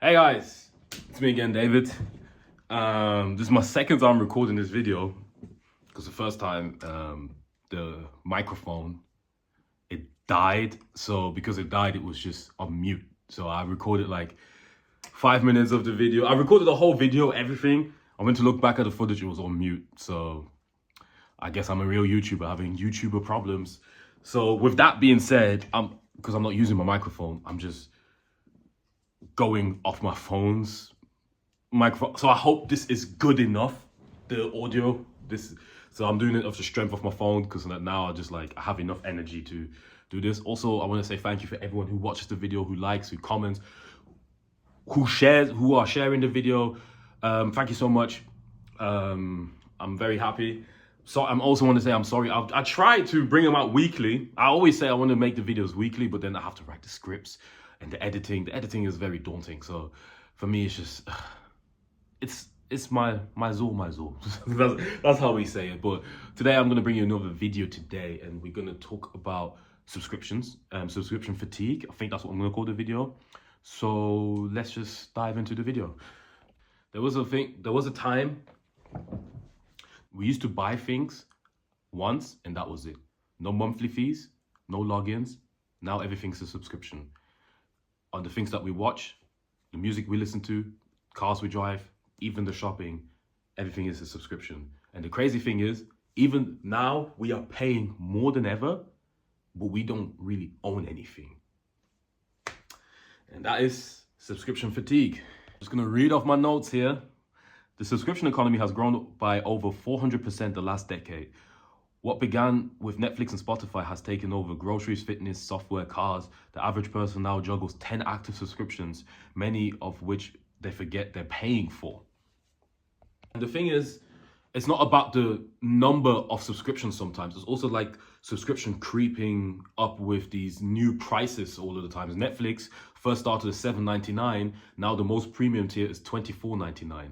Hey guys, it's me again, David. This is my second time recording this video because the first time the microphone it died. So because it died, it was just on mute. So I recorded like 5 minutes of the video. I recorded the whole video, everything. I went to look back at the footage, it was on mute. So I guess I'm a real YouTuber having YouTuber problems. So with that being said, because I'm not using my microphone, I'm just going off my phone's microphone. So I hope this is good enough, the audio. So I'm doing it off the strength of my phone because now I have enough energy to do this. Also, I want to say thank you for everyone who watches the video, who likes, who comments, who shares, who are sharing the video. Thank you so much. I'm very happy. So I'm also want to say I'm sorry. I try to bring them out weekly. I always say I want to make the videos weekly, but then I have to write the scripts and the editing. The editing is very daunting. So for me, it's just it's my Zul. That's how we say it. But today I'm gonna bring you another video today, and we're gonna talk about subscriptions, subscription fatigue. I think that's what I'm gonna call the video. So let's just dive into the video. There was a time we used to buy things once and that was it. No monthly fees, no logins. Now everything's a subscription. On the things that we watch, the music we listen to, cars we drive, even the shopping, everything is a subscription. And the crazy thing is, even now we are paying more than ever, but we don't really own anything. And that is subscription fatigue. Just gonna read off my notes here. The subscription economy has grown by over 400% the last decade. What began with Netflix and Spotify has taken over groceries, fitness, software, cars. The average person now juggles 10 active subscriptions, many of which they forget they're paying for. And the thing is, it's not about the number of subscriptions sometimes. It's also like subscription creeping up with these new prices all of the time. Netflix first started at $7.99. Now the most premium tier is $24.99.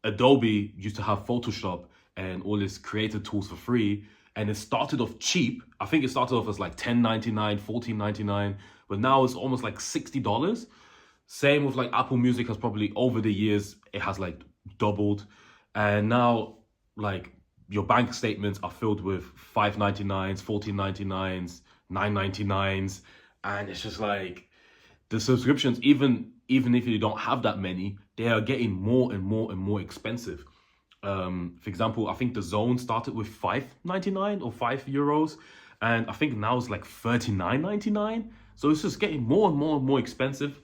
Adobe used to have Photoshop and all its creative tools for free, and it started off cheap. I think it started off as like $10.99, $14.99, but now it's almost like $60. Same with like Apple Music has probably over the years, it has like doubled. And now like your bank statements are filled with $5.99s, $14.99s, $9.99s. And it's just like the subscriptions, even if you don't have that many, they are getting more and more and more expensive. For example, I think the Zone started with $5.99 or €5, and I think now it's like $39.99. So it's just getting more and more and more expensive.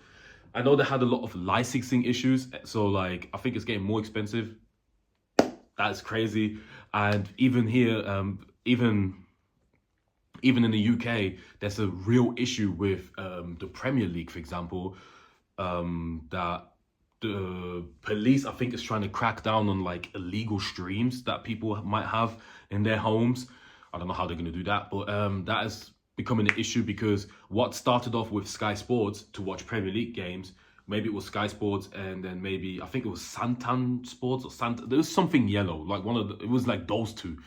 I know they had a lot of licensing issues, so like I think it's getting more expensive. That's crazy. And even here, even in the UK, there's a real issue with the Premier League, for example, that the police, I think, is trying to crack down on like illegal streams that people might have in their homes. I don't know how they're going to do that, but that is becoming an issue because what started off with Sky Sports to watch Premier League games, maybe it was Sky Sports and then maybe I think it was Santan Sports or there was something yellow, like it was like those two.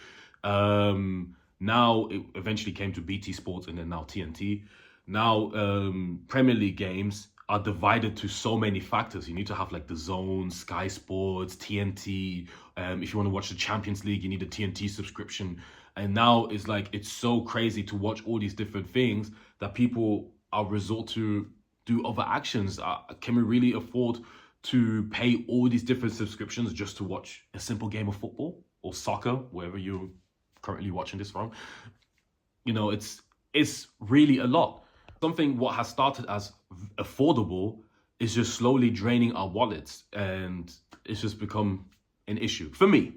Now it eventually came to BT Sports and then now TNT. Now Premier League games are divided to so many factors. You need to have like the Zone, Sky Sports, TNT. If you want to watch the Champions League, you need a TNT subscription. And now it's like, it's so crazy to watch all these different things that people are resort to do other actions. Can we really afford to pay all these different subscriptions just to watch a simple game of football or soccer, wherever you're currently watching this from? You know, it's really a lot. Something what has started as affordable is just slowly draining our wallets, and it's just become an issue for me.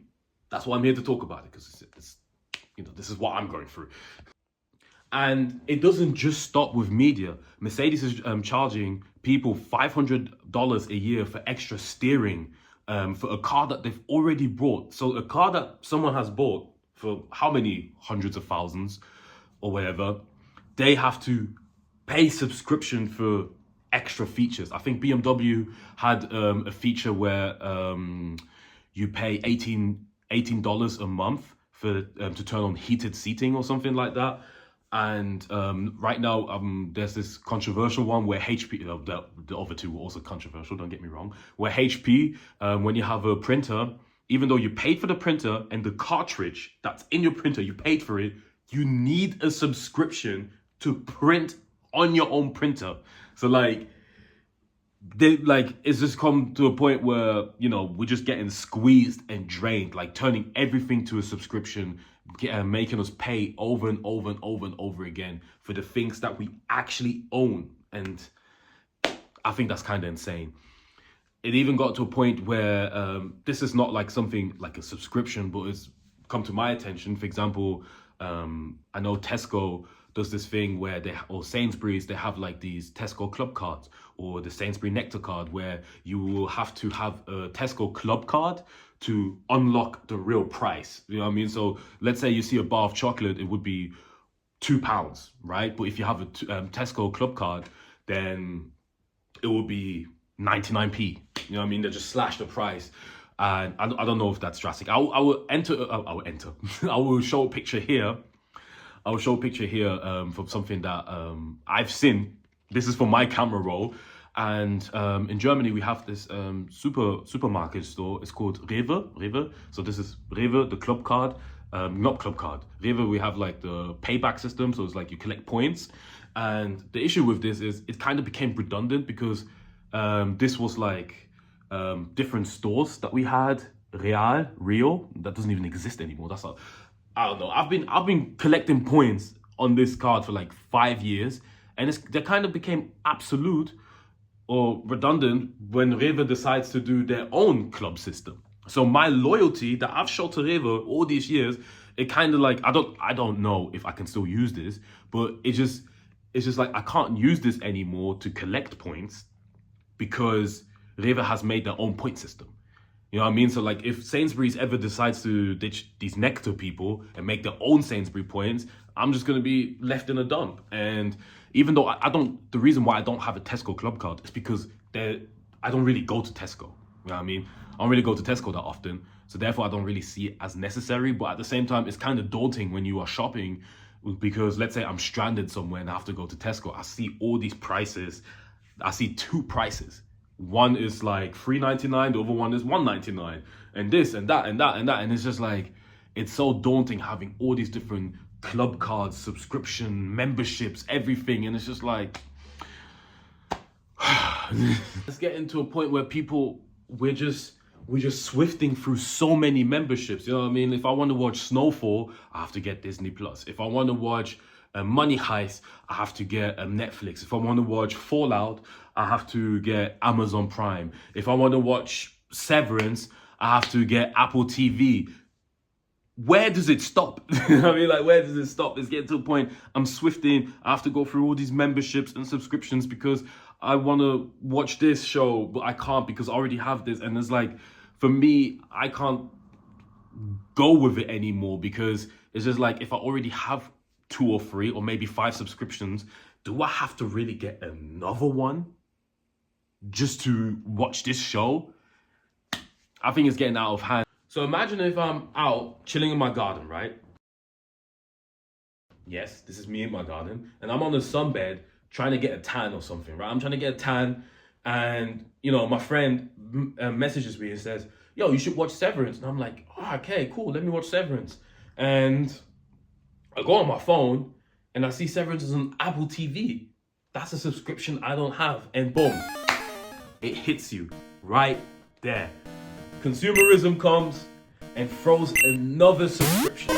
That's why I'm here to talk about it, because it's this is what I'm going through. And it doesn't just stop with media. Mercedes is charging people $500 a year for extra steering for a car that they've already bought. So a car that someone has bought for how many hundreds of thousands or whatever, they have to pay subscription for extra features. I think BMW had a feature where you pay $18 a month for to turn on heated seating or something like that. And right now, there's this controversial one where HP, the other two were also controversial, don't get me wrong, where HP, when you have a printer, even though you paid for the printer and the cartridge that's in your printer, you paid for it, you need a subscription to print on your own printer. So it's just come to a point where, you know, we're just getting squeezed and drained, like turning everything to a subscription, making us pay over and over and over and over again for the things that we actually own. And I think that's kind of insane. It even got to a point where this is not like something like a subscription, but it's come to my attention. For example, I know Tesco does this thing where or Sainsbury's, they have like these Tesco club cards, or the Sainsbury Nectar card, where you will have to have a Tesco club card to unlock the real price. You know what I mean? So let's say you see a bar of chocolate, it would be £2, right? But if you have a Tesco club card, then it will be 99p. You know what I mean? They just slash the price. And I don't know if that's drastic. I will I will show a picture here. I will show a picture here from something that I've seen. This is for my camera roll. And in Germany, we have this supermarket store. It's called Rewe. So this is Rewe, the club card. Not club card. Rewe, we have like the payback system. So it's like you collect points. And the issue with this is it kind of became redundant because this was like different stores that we had. Rio, that doesn't even exist anymore. That's not, I don't know. I've been collecting points on this card for like 5 years, and they kind of became absolute or redundant when Rewe decides to do their own club system. So my loyalty that I've showed to Rewe all these years, it kind of like, I don't know if I can still use this, but it's just like I can't use this anymore to collect points because Rewe has made their own point system. You know what I mean? So like if Sainsbury's ever decides to ditch these Nectar people and make their own Sainsbury points, I'm just going to be left in a dump. And even though the reason why I don't have a Tesco club card is because I don't really go to Tesco. You know what I mean? I don't really go to Tesco that often. So therefore I don't really see it as necessary. But at the same time, it's kind of daunting when you are shopping, because let's say I'm stranded somewhere and I have to go to Tesco. I see all these prices. I see two prices. One is like $3.99, the other one is $1.99, and this and that and that and that. And it's just like, it's so daunting having all these different club cards, subscription, memberships, everything. And it's just like, let's get into a point where we're just swifting through so many memberships. You know what I mean? If I want to watch Snowfall, I have to get Disney Plus. If I want to watch Money Heist, I have to get Netflix. If I want to watch Fallout, I have to get Amazon Prime. If I want to watch Severance, I have to get Apple TV. Where does it stop? I mean, like, where does it stop? It's getting to a point, I'm swifting. I have to go through all these memberships and subscriptions because I want to watch this show, but I can't because I already have this. And it's like, for me, I can't go with it anymore because it's just like, if I already have 2 or 3 or maybe 5 subscriptions, do I have to really get another one just to watch this show? I think it's getting out of hand. So imagine if I'm out chilling in my garden, right? Yes, this is me in my garden, and I'm on the sunbed trying to get a tan or something, right? I'm trying to get a tan, and you know, my friend messages me and says, "Yo, you should watch Severance." And I'm like, "Oh, okay, cool. Let me watch Severance." And I go on my phone and I see Severance is on Apple TV. That's a subscription I don't have, and boom, it hits you right there. Consumerism comes and throws another subscription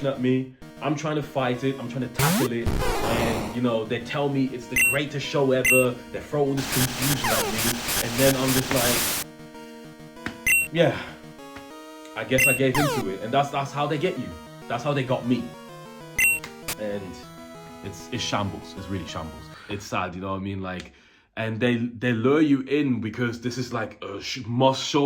at me. I'm trying to fight it. I'm trying to tackle it. And, you know, they tell me it's the greatest show ever. They throw all this confusion at me. And then I'm just like, yeah, I guess I gave into it. And that's how they get you. That's how they got me. And it's shambles. It's really shambles. It's sad, you know what I mean? Like, and they lure you in because this is like a must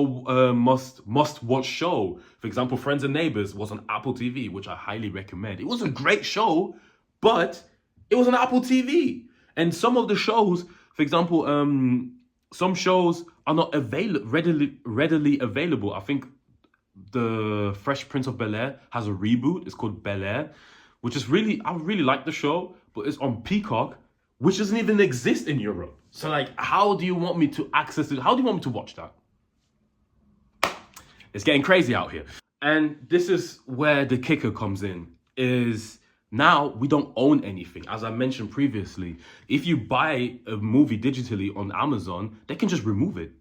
watch show. For example, Friends and Neighbors was on Apple TV, which I highly recommend. It was a great show, but it was on Apple TV. And some of the shows, for example, some shows are not readily available. I think the Fresh Prince of Bel-Air has a reboot. It's called Bel-Air. which is really, I really like the show, but it's on Peacock, which doesn't even exist in Europe. So like, how do you want me to access it? How do you want me to watch that? It's getting crazy out here. And this is where the kicker comes in, is now we don't own anything. As I mentioned previously, if you buy a movie digitally on Amazon, they can just remove it.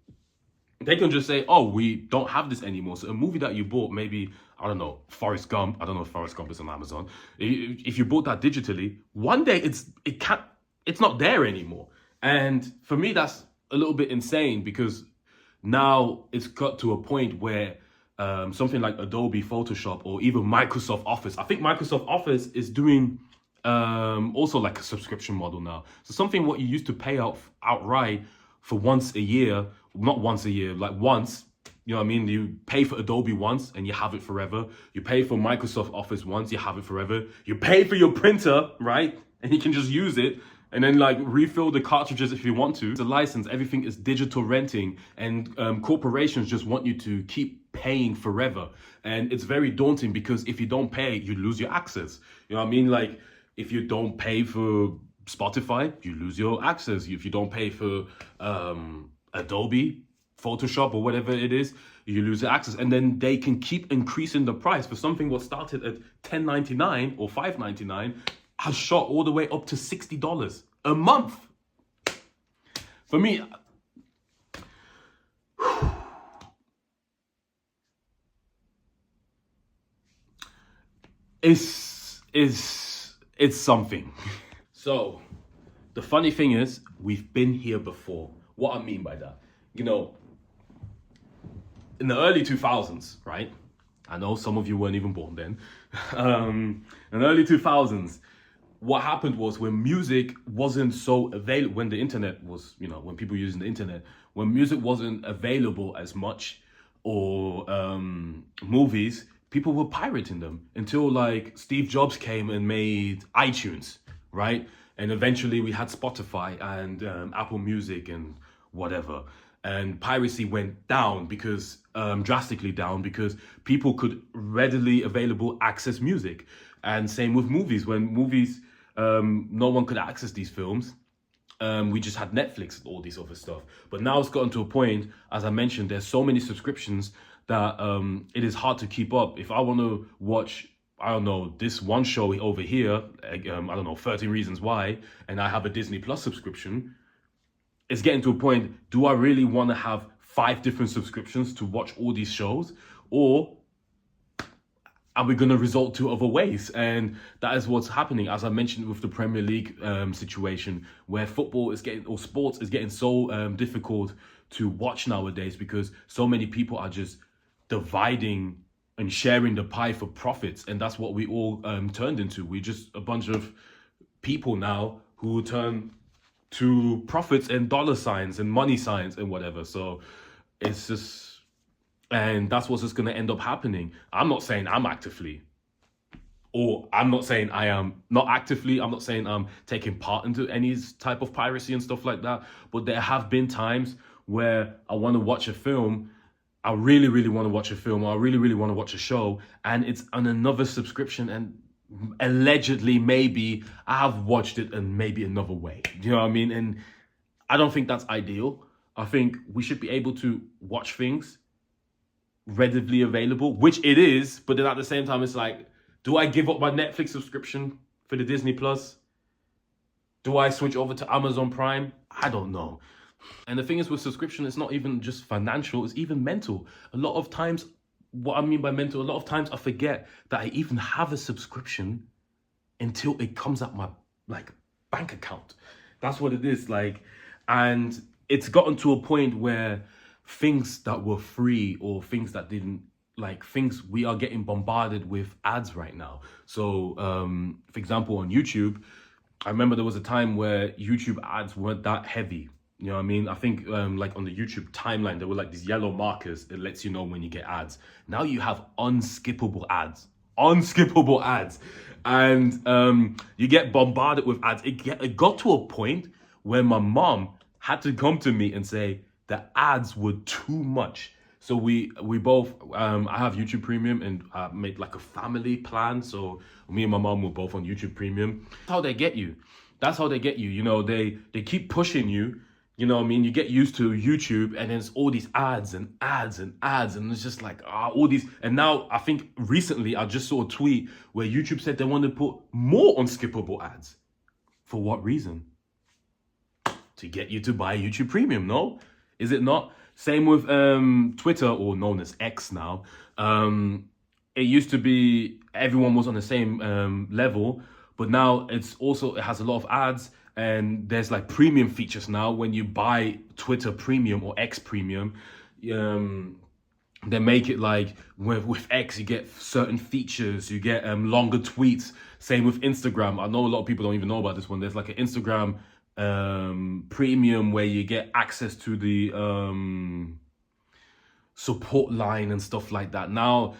They can just say, oh, we don't have this anymore. So a movie that you bought, maybe, I don't know, Forrest Gump. I don't know if Forrest Gump is on Amazon. If you bought that digitally, one day it's not there anymore. And for me, that's a little bit insane, because now it's got to a point where something like Adobe Photoshop or even Microsoft Office. I think Microsoft Office is doing also like a subscription model now. So something what you used to pay outright for once a year, not once a year, like once, you know what I mean? You pay for Adobe once and you have it forever. You pay for Microsoft Office once, you have it forever. You pay for your printer, right? And you can just use it and then like refill the cartridges if you want to. It's a license, everything is digital renting, and corporations just want you to keep paying forever. And it's very daunting, because if you don't pay, you lose your access. You know what I mean? Like if you don't pay for Spotify, you lose your access. If you don't pay for Adobe Photoshop or whatever it is, you lose your access. And then they can keep increasing the price for something what started at $10.99 or $5.99 has shot all the way up to $60 a month. For me, it's something. So the funny thing is, we've been here before. What I mean by that, you know, in the early 2000s, right? I know some of you weren't even born then. In the early 2000s, what happened was, when music wasn't so available, when the internet was, you know, when people using the internet, when music wasn't available as much, or movies, people were pirating them, until like Steve Jobs came and made iTunes, right? And eventually we had Spotify and Apple Music and whatever. And piracy went down, because drastically down, because people could readily available access music. And same with movies. When movies, no one could access these films. We just had Netflix and all this other stuff. But now it's gotten to a point, as I mentioned, there's so many subscriptions that it is hard to keep up. If I want to watch, I don't know, this one show over here, I don't know, 13 Reasons Why, and I have a Disney Plus subscription, it's getting to a point, do I really want to have 5 different subscriptions to watch all these shows? Or are we going to resort to other ways? And that is what's happening, as I mentioned with the Premier League situation, where football is getting, or sports is getting so difficult to watch nowadays, because so many people are just dividing and sharing the pie for profits. And that's what we all turned into. We're just a bunch of people now who turn to profits and dollar signs and money signs and whatever. So it's just, and that's what's just going to end up happening. I'm not saying I'm actively, or I'm not saying I am not actively, I'm not saying I'm taking part into any type of piracy and stuff like that. But there have been times where I want to watch a film, I really, really want to watch a film, or I really, really want to watch a show, and it's on another subscription, and allegedly maybe I have watched it in maybe another way. Do you know what I mean? And I don't think that's ideal. I think we should be able to watch things readily available, which it is, but then at the same time, it's like, do I give up my Netflix subscription for the Disney Plus? Do I switch over to Amazon Prime? I don't know. And the thing is, with subscription, it's not even just financial, it's even mental. A lot of times, what I mean by mental, a lot of times I forget that I even have a subscription until it comes out my like bank account. That's what it is. Like, and it's gotten to a point where things that were free, or things that didn't, like things, we are getting bombarded with ads right now. So for example, on YouTube, I remember there was a time where YouTube ads weren't that heavy. You know what I mean? I think like on the YouTube timeline, there were like these yellow markers that lets you know when you get ads. Now you have unskippable ads. Unskippable ads. And you get bombarded with ads. It got to a point where my mom had to come to me and say the ads were too much. So we both, I have YouTube Premium, and I made like a family plan. So me and my mom were both on YouTube Premium. That's how they get you. That's how they get you. You know, they keep pushing you. You know what I mean? You get used to YouTube, and then it's all these ads and ads and ads, and it's just like all these. And now I think recently I just saw a tweet where YouTube said they want to put more unskippable ads. For what reason? To get you to buy YouTube Premium, no? Is it not? Same with Twitter, or known as X now. It used to be everyone was on the same level, but now it has a lot of ads, and there's like premium features now. When you buy Twitter Premium or X Premium, they make it like with X you get certain features, you get longer tweets. Same with Instagram. I know a lot of people don't even know about this one. There's like an Instagram Premium where you get access to the support line and stuff like that. Now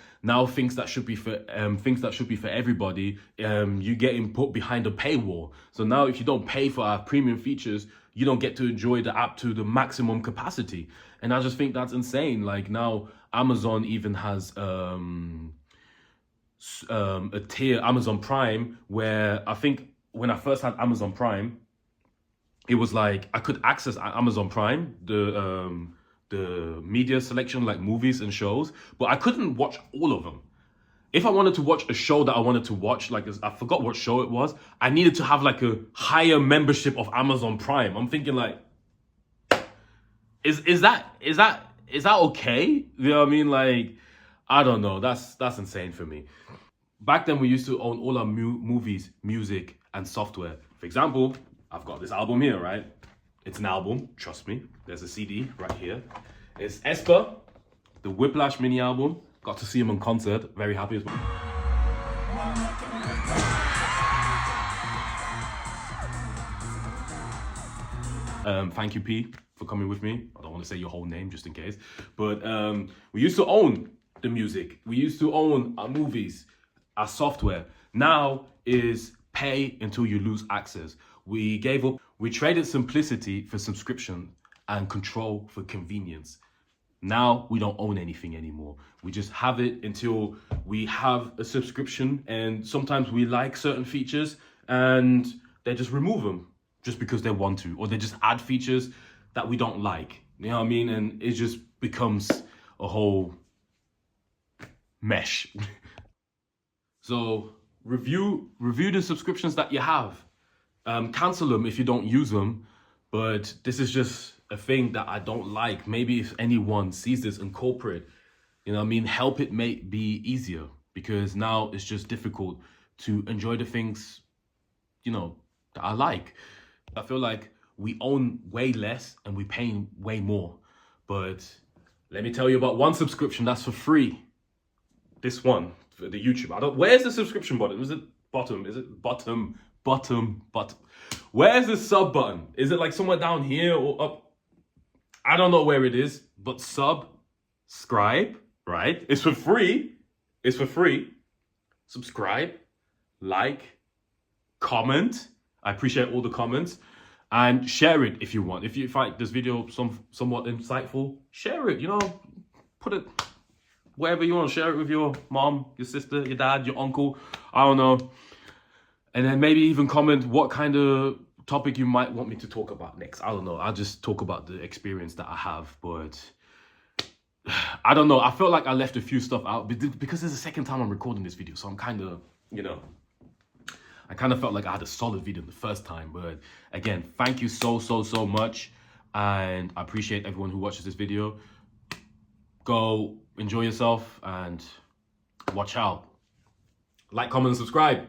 things that should be for everybody, you getting put behind a paywall. So now if you don't pay for our premium features, you don't get to enjoy the app to the maximum capacity. And I just think that's insane. Like now Amazon even has a tier, Amazon Prime, where I think when I first had Amazon Prime, it was like I could access Amazon Prime, the media selection, like movies and shows, but I couldn't watch all of them. If I wanted to watch a show that I wanted to watch, like I forgot what show it was, I needed to have like a higher membership of Amazon Prime. I'm thinking like, is that okay? You know what I mean? Like, I don't know. That's insane for me. Back then, we used to own all our movies, music, and software. For example, I've got this album here, right? It's an album, trust me. There's a CD right here. It's Esper, the Whiplash mini album. Got to see him in concert. Very happy as well. Thank you, P, for coming with me. I don't want to say your whole name just in case. But we used to own the music. We used to own our movies, our software. Now is pay until you lose access. We gave up. We traded simplicity for subscription and control for convenience. Now we don't own anything anymore. We just have it until we have a subscription, and sometimes we like certain features and they just remove them just because they want to, or they just add features that we don't like. You know what I mean? And it just becomes a whole mesh. So review the subscriptions that you have. Cancel them if you don't use them, but this is just a thing that I don't like. Maybe if anyone sees this in corporate, you know what I mean, help it be easier, because now it's just difficult to enjoy the things, you know, that I like. I feel like we own way less and we pay way more. But let me tell you about one subscription that's for free. This one for the YouTube. Where's the subscription button? Is it bottom? Is it bottom? Where's the sub button? Is it like somewhere down here or up? I don't know where it is, but subscribe, right? It's for free. It's for free. Subscribe, like, comment. I appreciate all the comments, and share it if you want. If you find this video somewhat insightful, share it. You know, put it wherever you want. Share it with your mom, your sister, your dad, your uncle. I don't know. And then maybe even comment what kind of topic you might want me to talk about next. I don't know. I'll just talk about the experience that I have. But I don't know. I felt like I left a few stuff out because it's the second time I'm recording this video. So I'm kind of, you know, I kind of felt like I had a solid video the first time. But again, thank you so much. And I appreciate everyone who watches this video. Go enjoy yourself and watch out. Like, comment, and subscribe.